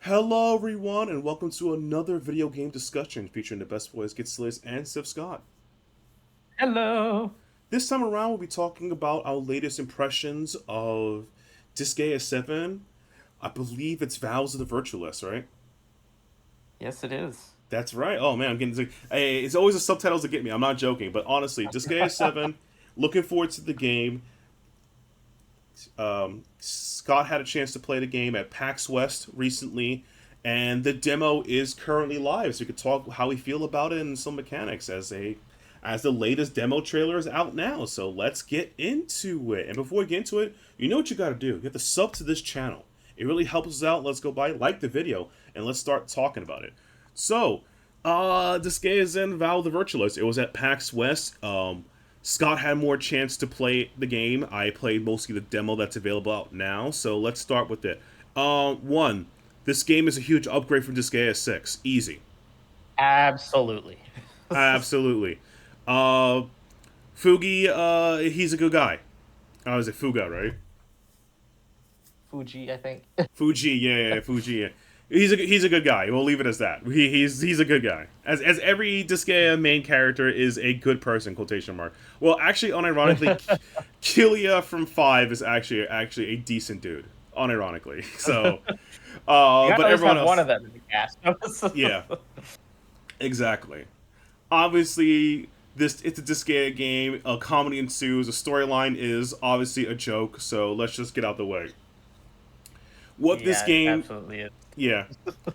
Hello, everyone, and welcome to another video game discussion featuring the best boys Getselious and Sithscott. Hello. This time around, we'll be talking about our latest impressions of Disgaea 7. I believe it's Vows of the Virtueless, right? Yes, it is. That's right. Oh man, I'm getting. Hey, it's always the subtitles that get me. I'm not joking, but honestly, Disgaea 7. Looking forward to the game. Scott had a chance to play the game at Pax West recently, and the demo is currently live. So we could talk how we feel about it and some mechanics as the latest demo trailer is out now. So let's get into it. And before we get into it, you know what you got to do. You have to sub to this channel. It really helps us out. Let's go by, like the video, and let's start talking about it. So, Disgaea and Vow the Virtueless. It was at PAX West. Scott had more chance to play the game. I played mostly the demo that's available out now. So let's start with it. One, this game is a huge upgrade from Disgaea 6. Easy. Absolutely. Absolutely. Uh, Fugi, he's a good guy. Is it Fuga, right? Fuji, I think. Fuji, yeah, Fuji. Yeah. He's a good guy. We'll leave it as that. He's a good guy. As every Disgaea main character is a good person. Quotation mark. Well, actually, unironically, Killia from 5 is actually a decent dude. Unironically, so. You gotta But at least everyone have else, one of them in the cast. yeah, exactly. Obviously, it's a Disgaea game. A comedy ensues. The storyline is obviously a joke. So let's just get out the way. What this Yeah, it game absolutely is. Yeah.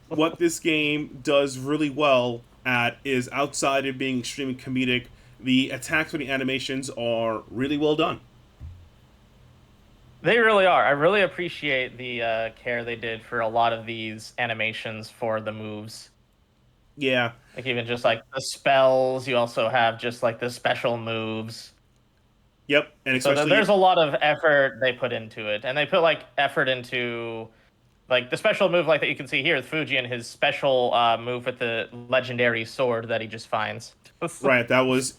What this game does really well at is outside of being extremely comedic, the attacks and the animations are really well done. They really are. I really appreciate the care they did for a lot of these animations for the moves. Yeah. Like even just like the spells, you also have just like the special moves. Yep. And So especially there's a lot of effort they put into it, and they put like effort into like the special move like that you can see here with Fuji and his special move with the legendary sword that he just finds. right, that was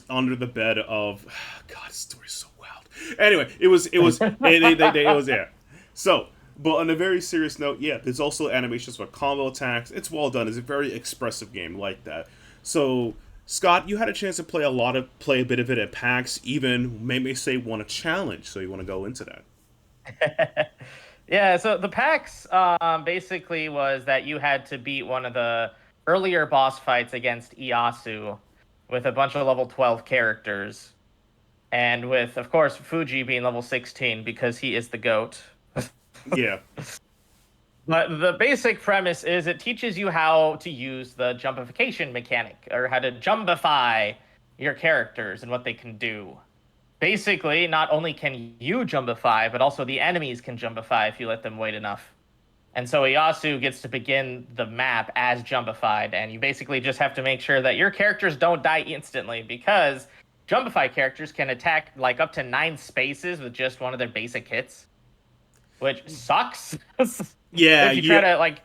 under the bed of God, this story's so wild. Anyway, it was yeah. So, but on a very serious note, yeah, there's also animations for combo attacks. It's well done. It's a very expressive game like that. So, Scott, you had a chance to play a bit of it at PAX, even may say won a challenge. So you want to go into that? Yeah, so the PAX basically was that you had to beat one of the earlier boss fights against Ieyasu with a bunch of level 12 characters. And with, of course, Fuji being level 16 because he is the GOAT. Yeah. But the basic premise is it teaches you how to use the jumpification mechanic, or how to jumbify your characters and what they can do. Basically, not only can you jumbify, but also the enemies can jumbify if you let them wait enough. And so Ieyasu gets to begin the map as jumpified, and you basically just have to make sure that your characters don't die instantly, because jumbify characters can attack like up to 9 spaces with just one of their basic hits, which sucks. Yeah, If you try yeah. to like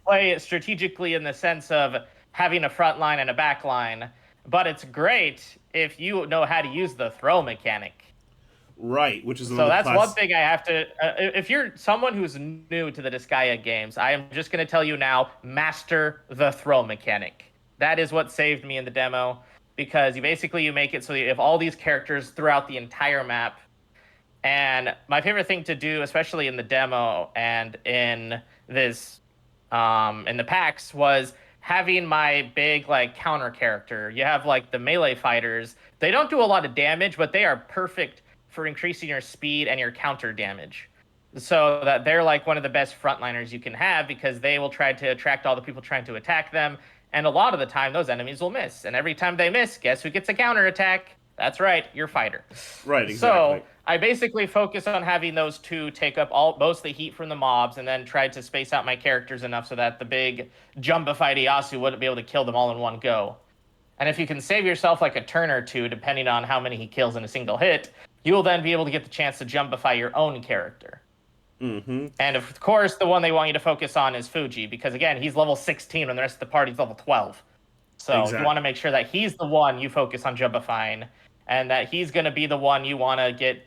play it strategically in the sense of having a front line and a back line, but it's great if you know how to use the throw mechanic. Right, which is So another that's one class. thing I have to. If you're someone who's new to the Disgaea games, I am just going to tell you now: master the throw mechanic. That is what saved me in the demo, because you make it so you have all these characters throughout the entire map. And my favorite thing to do, especially in the demo and this in the packs, was having my big like counter character. You have like the melee fighters. They don't do a lot of damage, but they are perfect for increasing your speed and your counter damage. So that they're like one of the best frontliners you can have, because they will try to attract all the people trying to attack them. And a lot of the time, those enemies will miss. And every time they miss, guess who gets a counter attack? That's right, your fighter. Right, So exactly. I basically focus on having those two take up most of the heat from the mobs, and then tried to space out my characters enough so that the big jumbified Ieyasu wouldn't be able to kill them all in one go. And if you can save yourself like a turn or two, depending on how many he kills in a single hit, you will then be able to get the chance to jumbify your own character. Mm-hmm. And of course, the one they want you to focus on is Fuji, because again, he's level 16 when the rest of the party's level 12. So you want Exactly. to make sure that he's the one you focus on jumbifying, and that he's going to be the one you want to get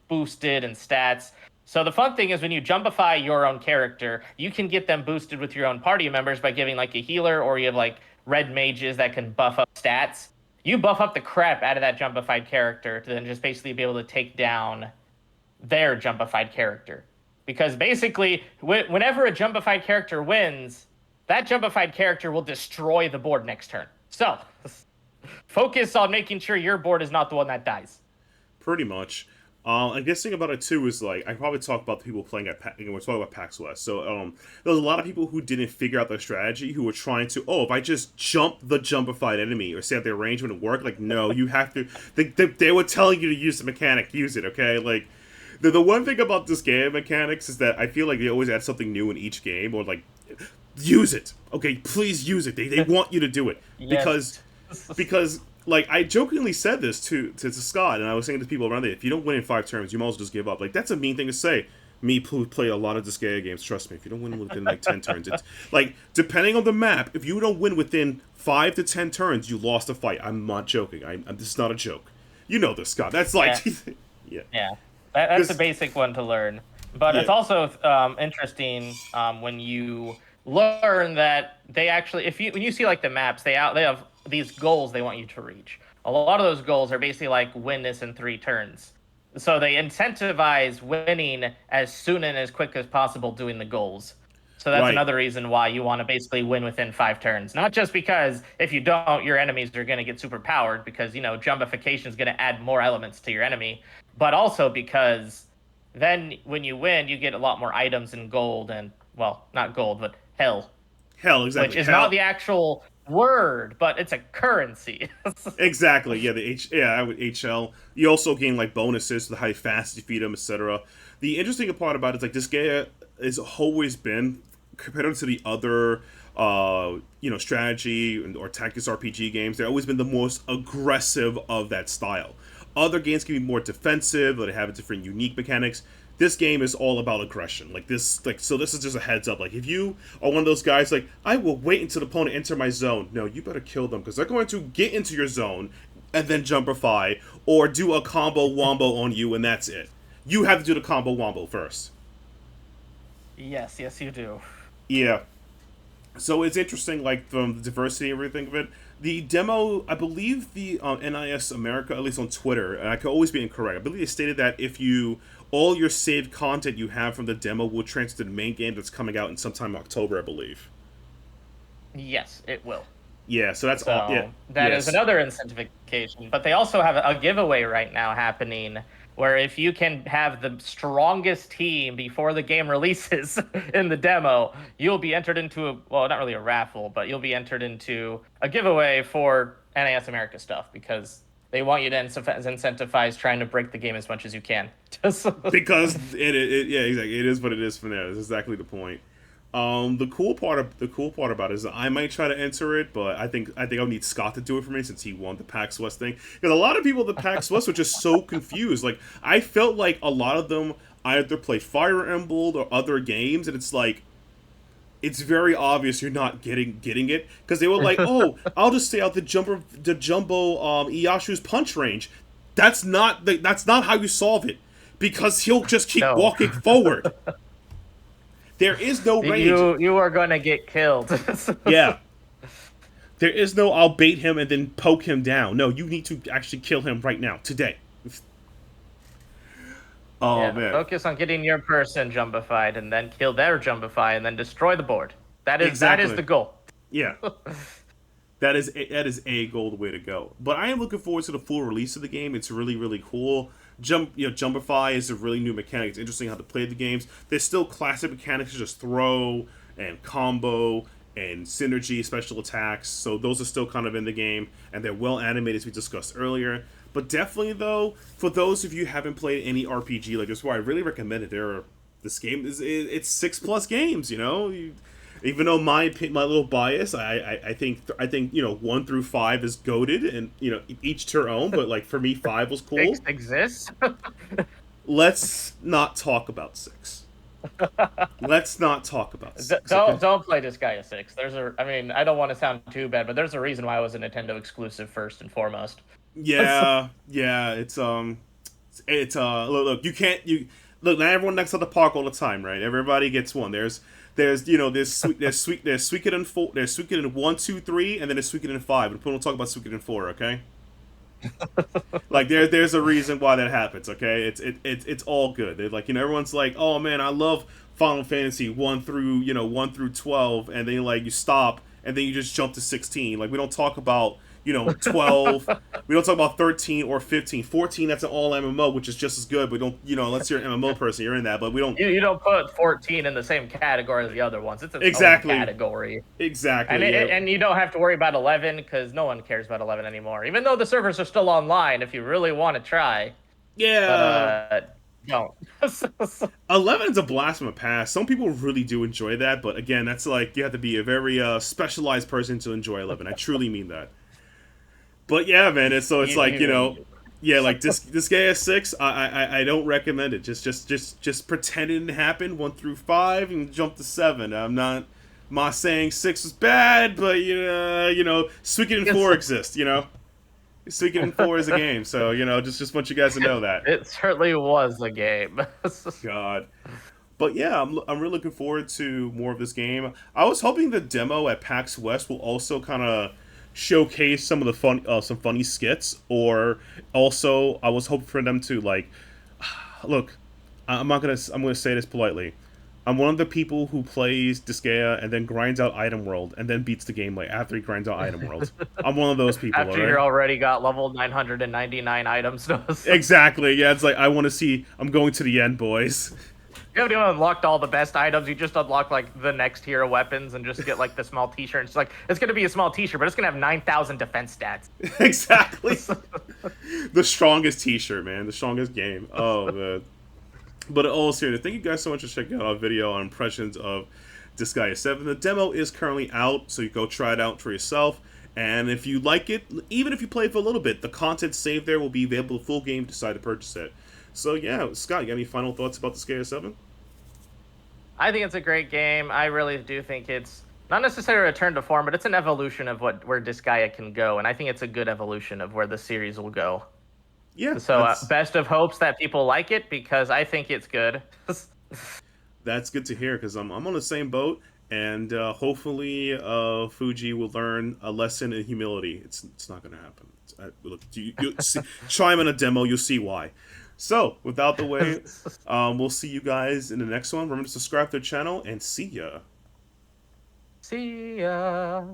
boosted and stats. So the fun thing is when you jumpify your own character, you can get them boosted with your own party members by giving like a healer, or you have like red mages that can buff up stats. You buff up the crap out of that jumpified character to then just basically be able to take down their jumpified character. Because basically, whenever a jumpified character wins, that jumpified character will destroy the board next turn. So focus on making sure your board is not the one that dies. Pretty much. I guess thing about it too is like I probably talk about the people playing at we're talking about Pax West. So there was a lot of people who didn't figure out their strategy, who were trying to if I just jump the jumpified enemy or stay at the range when it work. Like no, you have to. They were telling you to use the mechanic, use it. Okay, like the one thing about this game mechanics is that I feel like they always add something new in each game, or like use it. Okay, please use it. They want you to do it Yes. because like I jokingly said this to Scott, and I was saying to people around there, if you don't win in 5 turns, you might as well just give up. Like that's a mean thing to say. Me who play a lot of Disgaea games, trust me, if you don't win within like 10 turns, it's like depending on the map, if you don't win within 5 to 10 turns, you lost a fight. I'm not joking. This is not a joke. You know this, Scott. That's like yeah. Yeah. That's a basic one to learn. But it's also interesting when you learn that they actually, when you see like the maps, they have these goals they want you to reach. A lot of those goals are basically like win this in 3 turns. So they incentivize winning as soon and as quick as possible doing the goals. So that's another reason why you want to basically win within 5 turns. Not just because if you don't, your enemies are going to get super powered because, jumpification is going to add more elements to your enemy, but also because then when you win, you get a lot more items and gold and, well, not gold, but hell. Hell, exactly. Which is not the actual word, but it's a currency. Exactly. Yeah, I would HL. You also gain like bonuses to how fast you feed them, etc. The interesting part about it is like Disgaea has always been compared to the other strategy or tactics RPG games. They've always been the most aggressive of that style. Other games can be more defensive, but they have different unique mechanics. This game is all about aggression. So this is just a heads up. Like, if you are one of those guys, like, I will wait until the opponent enter my zone. No, you better kill them, because they're going to get into your zone and then jumpify, or do a combo wombo on you, and that's it. You have to do the combo wombo first. Yes, you do. Yeah. So it's interesting, like, from the diversity and everything of it. The demo, I believe the NIS America, at least on Twitter, and I could always be incorrect, I believe they stated that if you all your saved content you have from the demo will transfer to the main game that's coming out in sometime October, I believe. Yes, it will. Yeah, so that's all. Yeah, that is another incentivization. But they also have a giveaway right now happening where if you can have the strongest team before the game releases in the demo, you'll be entered into not really a raffle, but you'll be entered into a giveaway for NAS America stuff because they want you to incentivize trying to break the game as much as you can. Because yeah, exactly. It is what it is from there. That's exactly the point. The cool part about it is that I might try to enter it, but I think I'll need Scott to do it for me since he won the PAX West thing. Because a lot of people at the PAX West were just so confused. Like I felt like a lot of them either play Fire Emblem or other games, and it's like it's very obvious you're not getting it because they were like, "Oh, I'll just stay out the jumbo Ieyasu punch range." That's not how you solve it because he'll just keep walking forward. There is no range. You are going to get killed. Yeah. There is no I'll bait him and then poke him down. No, you need to actually kill him right now, today. Oh, man. Focus on getting your person jumpified and then kill their jumpify and then destroy the board. That is the goal. Yeah. That is a goal, the way to go. But I am looking forward to the full release of the game. It's really, really cool. Jumpify is a really new mechanic. It's interesting how to play the games. There's still classic mechanics, just throw and combo and synergy, special attacks. So those are still kind of in the game, and they're well animated, as we discussed earlier. But definitely, though, for those of you who haven't played any RPG like this, where I really recommend it. This game it's 6+ games. Even though my little bias, I think 1 through 5 is goated, and each to their own. But like for me, 5 was cool. 6 exists. Let's not talk about 6. Let's not talk about 6. Don't play Disgaea 6. I don't want to sound too bad, but there's a reason why it was a Nintendo exclusive first and foremost. Yeah, it's look, you can't look, not everyone knocks out the park all the time, right? Everybody gets one. There's Suikoden 4, there's Suikoden 1, 2, 3, and then there's Suikoden 5. And we'll talk about Suikoden 4, okay? Like there's a reason why that happens, okay? It's all good. They're like, everyone's like, oh man, I love Final Fantasy 1 through 1 through 12, and then like you stop and then you just jump to 16. Like we don't talk about 12. We don't talk about 13 or 15. 14, that's an all MMO, which is just as good. But don't unless you're an MMO person, you're in that. But we don't. You don't put 14 in the same category as the other ones. It's its Exactly. own category. Exactly. And you don't have to worry about 11 because no one cares about 11 anymore. Even though the servers are still online, if you really want to try. Yeah. But, don't. 11 is a blast from the past. Some people really do enjoy that, but again, that's like you have to be a very specialized person to enjoy 11. I truly mean that. But yeah, man, it's like yeah, like Disgaea 6. I don't recommend it. Just pretend it didn't happen 1 through 5 and jump to 7. I'm not saying 6 is bad, but Suikoden 4 exists. Suikoden 4 is a game, so just want you guys to know that it certainly was a game. God. But yeah, I'm really looking forward to more of this game. I was hoping the demo at PAX West will also kind of showcase some of the some funny skits, or also I was hoping for them to like, look, I'm gonna say this politely. I'm one of the people who plays Disgaea and then grinds out Item World and then beats the game like after he grinds out Item World. I'm one of those people. After you already got level 999 items. Exactly. Yeah, it's like I want to see. I'm going to the end, boys. You haven't even unlocked all the best items. You just unlock like the next tier of weapons and just get like the small T-shirt. It's like it's gonna be a small T-shirt, but it's gonna have 9,000 defense stats. Exactly. The strongest T-shirt, man. The strongest game. Oh man. But all serious, thank you guys so much for checking out our video on impressions of Disgaea 7. The demo is currently out, so you go try it out for yourself. And if you like it, even if you play it for a little bit, the content saved there will be available full game. Decide to purchase it. So yeah, Scott, you got any final thoughts about Disgaea 7? I think it's a great game. I really do think it's not necessarily a return to form, but it's an evolution of where Disgaea can go, and I think it's a good evolution of where the series will go. Yeah. So best of hopes that people like it because I think it's good. That's good to hear because I'm on the same boat, and hopefully Fuji will learn a lesson in humility. It's not going to happen. Look, you see, try him in a demo, you'll see why. So, without the way, we'll see you guys in the next one. Remember to subscribe to the channel, and see ya. See ya.